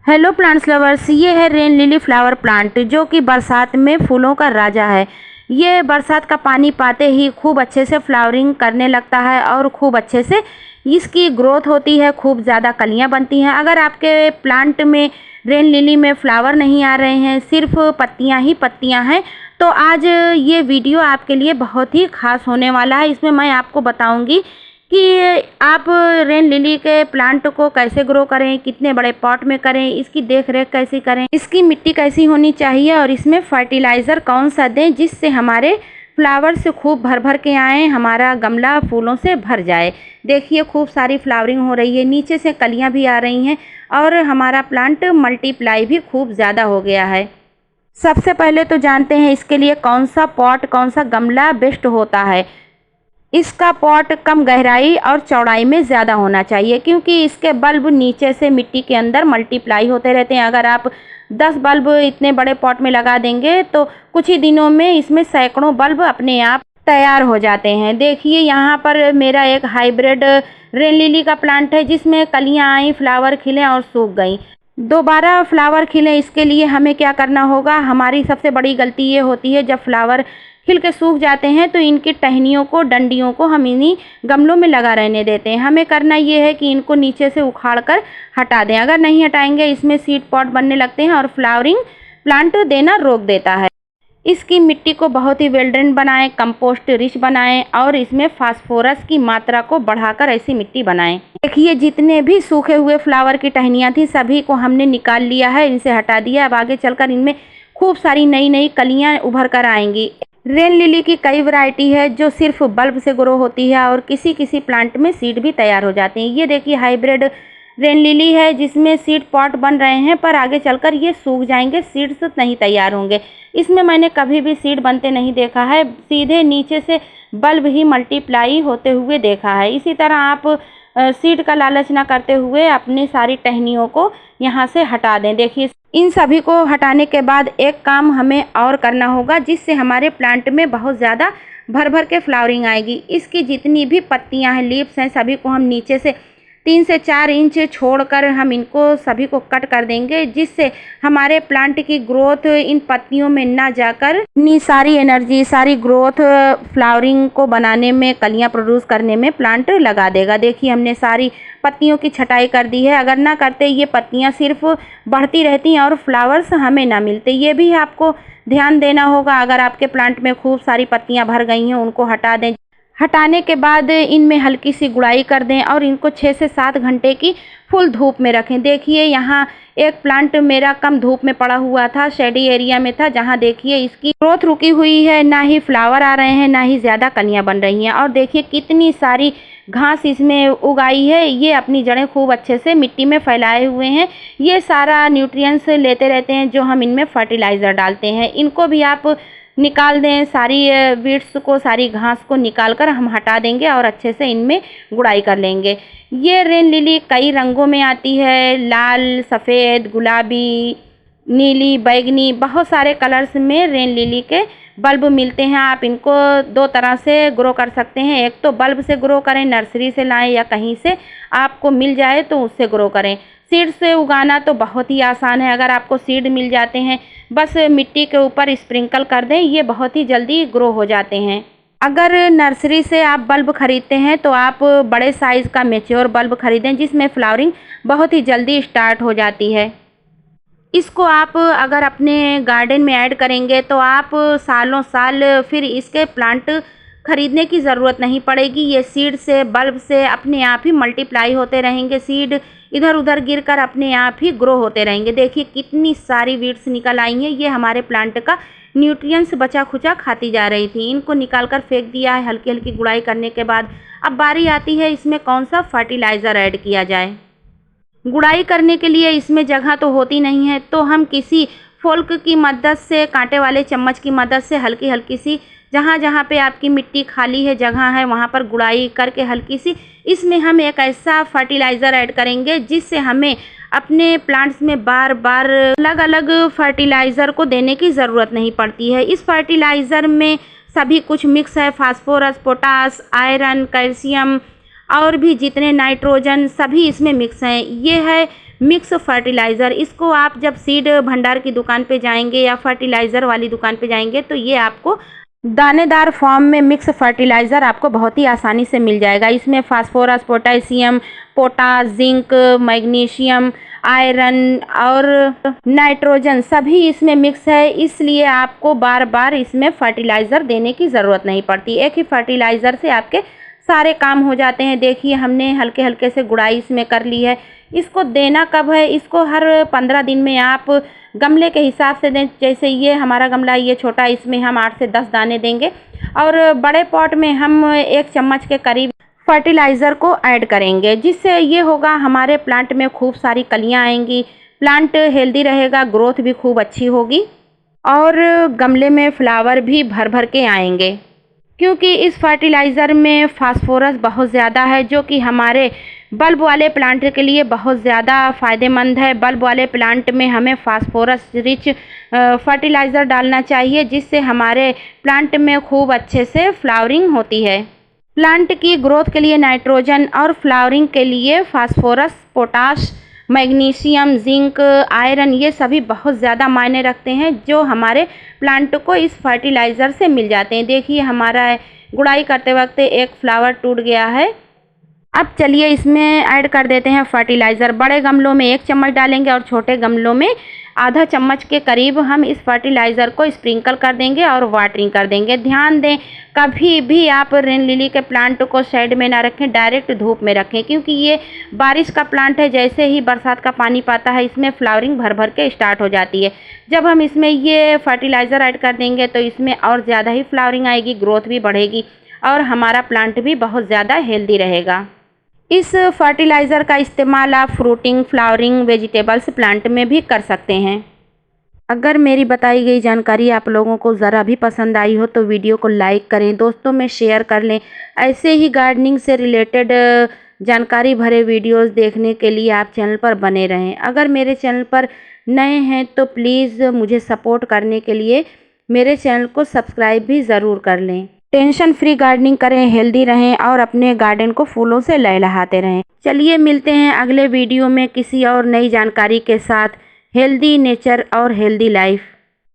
Hello plants lovers, ये है rain lily flower plant जो कि बरसात में फूलों का राजा है। ये बरसात का पानी पाते ही खूब अच्छे से फ्लावरिंग करने लगता है और खूब अच्छे से इसकी ग्रोथ होती है, खूब ज़्यादा कलियां बनती हैं। अगर आपके प्लांट में रेन लिली में फ्लावर नहीं आ रहे हैं, सिर्फ पत्तियां ही पत्तियां हैं, तो आज ये वीडियो आपके लिए बहुत ही खास होने वाला है। इसमें मैं आपको बताऊंगी कि आप रेन लिली के प्लांट को कैसे ग्रो करें, कितने बड़े पॉट में करें, इसकी देख रेख कैसी करें, इसकी मिट्टी कैसी होनी चाहिए और इसमें फर्टिलाइज़र कौन सा दें जिससे हमारे फ्लावर से खूब भर भर के आए, हमारा गमला फूलों से भर जाए। देखिए खूब सारी फ्लावरिंग हो रही है, नीचे से कलियां भी आ रही हैं और हमारा प्लांट मल्टीप्लाई भी खूब ज़्यादा हो गया है। सबसे पहले तो जानते हैं इसके लिए कौन सा पॉट, कौन सा गमला बेस्ट होता है। इसका पॉट कम गहराई और चौड़ाई में ज़्यादा होना चाहिए क्योंकि इसके बल्ब नीचे से मिट्टी के अंदर मल्टीप्लाई होते रहते हैं। अगर आप 10 बल्ब इतने बड़े पॉट में लगा देंगे तो कुछ ही दिनों में इसमें सैकड़ों बल्ब अपने आप तैयार हो जाते हैं। देखिए यहाँ पर मेरा एक हाइब्रिड रेन लिली का प्लांट है जिसमें कलियाँ आई, फ्लावर खिले और सूख गई। दोबारा फ्लावर खिले, इसके लिए हमें क्या करना होगा। हमारी सबसे बड़ी गलती ये होती है जब फ्लावर खिल के सूख जाते हैं तो इनकी टहनियों को, डंडियों को हम इन्हीं गमलों में लगा रहने देते हैं। हमें करना ये है कि इनको नीचे से उखाड़ कर हटा दें। अगर नहीं हटाएंगे इसमें सीड पॉट बनने लगते हैं और फ्लावरिंग प्लांट देना रोक देता है। इसकी मिट्टी को बहुत ही वेल ड्रेन बनाएं, कंपोस्ट रिच बनाएं और इसमें फास्फोरस की मात्रा को बढ़ाकर ऐसी मिट्टी बनाएं। देखिए जितने भी सूखे हुए फ्लावर की टहनियाँ थी सभी को हमने निकाल लिया है, इनसे हटा दिया। अब आगे चलकर इनमें खूब सारी नई नई कलियाँ उभर कर आएंगी। रेन लिली की कई वैरायटी है जो सिर्फ बल्ब से ग्रो होती है और किसी किसी प्लांट में सीड भी तैयार हो जाते हैं। ये देखिए हाइब्रिड रेन लिली है जिसमें सीड पॉट बन रहे हैं पर आगे चलकर ये सूख जाएंगे, सीड्स नहीं तैयार होंगे। इसमें मैंने कभी भी सीड बनते नहीं देखा है, सीधे नीचे से बल्ब ही मल्टीप्लाई होते हुए देखा है। इसी तरह आप सीड का लालच ना करते हुए अपनी सारी टहनियों को यहाँ से हटा दें। देखिए इन सभी को हटाने के बाद एक काम हमें और करना होगा जिससे हमारे प्लांट में बहुत ज़्यादा भर भर के फ्लावरिंग आएगी। इसकी जितनी भी पत्तियां हैं, लीव्स हैं, सभी को हम नीचे से 3 से 4 इंच छोड़कर हम इनको सभी को कट कर देंगे जिससे हमारे प्लांट की ग्रोथ इन पत्तियों में ना जाकर इतनी सारी एनर्जी, सारी ग्रोथ फ्लावरिंग को बनाने में, कलियां प्रोड्यूस करने में प्लांट लगा देगा। देखिए हमने सारी पत्तियों की छटाई कर दी है। अगर ना करते ये पत्तियां सिर्फ बढ़ती रहती और फ्लावर्स हमें ना मिलते। ये भी आपको ध्यान देना होगा। अगर आपके प्लांट में खूब सारी पत्तियां भर गई हैं उनको हटा दें। हटाने के बाद इनमें हल्की सी गुड़ाई कर दें और इनको 6 से 7 घंटे की फुल धूप में रखें। देखिए यहाँ एक प्लांट मेरा कम धूप में पड़ा हुआ था, शेडी एरिया में था, जहाँ देखिए इसकी ग्रोथ रुकी हुई है, ना ही फ्लावर आ रहे हैं, ना ही ज़्यादा कलियाँ बन रही हैं। और देखिए कितनी सारी घास इसमें उगाई है। ये अपनी जड़ें खूब अच्छे से मिट्टी में फैलाए हुए हैं। ये सारा न्यूट्रिएंट्स लेते रहते हैं जो हम इनमें फर्टिलाइज़र डालते हैं। इनको भी आप निकाल दें, सारी वीड्स को, सारी घास को निकाल कर हम हटा देंगे और अच्छे से इनमें गुड़ाई कर लेंगे। ये रेन लिली कई रंगों में आती है, लाल, सफ़ेद, गुलाबी, नीली, बैगनी, बहुत सारे कलर्स में रेन लिली के बल्ब मिलते हैं। आप इनको 2 तरह से ग्रो कर सकते हैं। एक तो बल्ब से ग्रो करें, नर्सरी से लाएं या कहीं से आपको मिल जाए तो उससे ग्रो करें। सीड से उगाना तो बहुत ही आसान है। अगर आपको सीड मिल जाते हैं बस मिट्टी के ऊपर स्प्रिंकल कर दें, ये बहुत ही जल्दी ग्रो हो जाते हैं। अगर नर्सरी से आप बल्ब खरीदते हैं तो आप बड़े साइज़ का मैच्योर बल्ब खरीदें जिसमें फ्लावरिंग बहुत ही जल्दी स्टार्ट हो जाती है। इसको आप अगर अपने गार्डन में ऐड करेंगे तो आप सालों साल फिर इसके प्लांट खरीदने की ज़रूरत नहीं पड़ेगी। ये सीड से, बल्ब से अपने आप ही मल्टीप्लाई होते रहेंगे। सीड इधर उधर गिरकर अपने आप ही ग्रो होते रहेंगे। देखिए कितनी सारी वीड्स निकल आई हैं। ये हमारे प्लांट का न्यूट्रिएंट्स बचा खुचा खाती जा रही थी। इनको निकाल कर फेंक दिया है हल्की हल्की गुड़ाई करने के बाद। अब बारी आती है इसमें कौन सा फर्टिलाइज़र ऐड किया जाए। गुड़ाई करने के लिए इसमें जगह तो होती नहीं है तो हम किसी फोल्क की मदद से, कांटे वाले चम्मच की मदद से हल्की हल्की सी, जहाँ जहाँ पे आपकी मिट्टी खाली है, जगह है, वहाँ पर गुड़ाई करके हल्की सी इसमें हम एक ऐसा फर्टिलाइज़र ऐड करेंगे जिससे हमें अपने प्लांट्स में बार बार अलग अलग फर्टिलाइज़र को देने की ज़रूरत नहीं पड़ती है। इस फर्टिलाइज़र में सभी कुछ मिक्स है, फास्फोरस, पोटास, आयरन, कैल्शियम और भी जितने नाइट्रोजन सभी इसमें मिक्स हैं। ये है मिक्स फर्टिलाइज़र। इसको आप जब सीड भंडार की दुकान पे जाएंगे या फर्टिलाइज़र वाली दुकान पे जाएंगे तो ये आपको दानेदार फॉर्म में मिक्स फर्टिलाइज़र आपको बहुत ही आसानी से मिल जाएगा। इसमें phosphorus, potassium, potash, zinc, magnesium, iron और नाइट्रोजन सभी इसमें मिक्स है, इसलिए आपको बार बार इसमें फर्टिलाइज़र देने की ज़रूरत नहीं पड़ती। एक ही फर्टिलाइज़र से आपके सारे काम हो जाते हैं। देखिए हमने हल्के हल्के से गुड़ाई इसमें कर ली है। इसको देना कब है, इसको हर 15 दिन में आप गमले के हिसाब से दें। जैसे ये हमारा गमला ये छोटा, इसमें हम 8 से 10 दाने देंगे और बड़े पॉट में हम 1 चम्मच के करीब फर्टिलाइज़र को ऐड करेंगे, जिससे ये होगा हमारे प्लांट में खूब सारी कलियां आएंगी, प्लांट हेल्दी रहेगा, ग्रोथ भी खूब अच्छी होगी और गमले में फ्लावर भी भर भर के आएंगे। क्योंकि इस फर्टिलाइज़र में फास्फोरस बहुत ज़्यादा है, जो कि हमारे बल्ब वाले प्लांट के लिए बहुत ज़्यादा फ़ायदेमंद है। बल्ब वाले प्लांट में हमें फास्फोरस रिच फर्टिलाइज़र डालना चाहिए, जिससे हमारे प्लांट में खूब अच्छे से फ्लावरिंग होती है। प्लांट की ग्रोथ के लिए नाइट्रोजन और फ्लावरिंग के लिए phosphorus, potash, magnesium, zinc, iron ये सभी बहुत ज़्यादा मायने रखते हैं, जो हमारे प्लांट को इस फर्टिलाइज़र से मिल जाते हैं। देखिए हमारा गुड़ाई करते वक्त एक फ्लावर टूट गया है। अब चलिए इसमें ऐड कर देते हैं फर्टिलाइज़र। बड़े गमलों में 1 चम्मच डालेंगे और छोटे गमलों में आधा चम्मच के करीब हम इस फर्टिलाइज़र को स्प्रिंकल कर देंगे और वाटरिंग कर देंगे। ध्यान दें, कभी भी आप रेन लिली के प्लांट को शेड में ना रखें, डायरेक्ट धूप में रखें, क्योंकि ये बारिश का प्लांट है। जैसे ही बरसात का पानी पाता है इसमें फ्लावरिंग भर भर के स्टार्ट हो जाती है। जब हम इसमें ये फर्टिलाइज़र ऐड कर देंगे तो इसमें और ज़्यादा ही फ्लावरिंग आएगी, ग्रोथ भी बढ़ेगी और हमारा प्लांट भी बहुत ज़्यादा हेल्दी रहेगा। इस फर्टिलाइज़र का इस्तेमाल आप फ्रूटिंग, फ्लावरिंग, वेजिटेबल्स प्लांट में भी कर सकते हैं। अगर मेरी बताई गई जानकारी आप लोगों को ज़रा भी पसंद आई हो तो वीडियो को लाइक करें, दोस्तों में शेयर कर लें। ऐसे ही गार्डनिंग से रिलेटेड जानकारी भरे वीडियोस देखने के लिए आप चैनल पर बने रहें। अगर मेरे चैनल पर नए हैं तो प्लीज़ मुझे सपोर्ट करने के लिए मेरे चैनल को सब्सक्राइब भी ज़रूर कर लें। टेंशन फ्री गार्डनिंग करें, हेल्दी रहें और अपने गार्डन को फूलों से लहलहाते रहें। चलिए मिलते हैं अगले वीडियो में किसी और नई जानकारी के साथ। हेल्दी नेचर और हेल्दी लाइफ।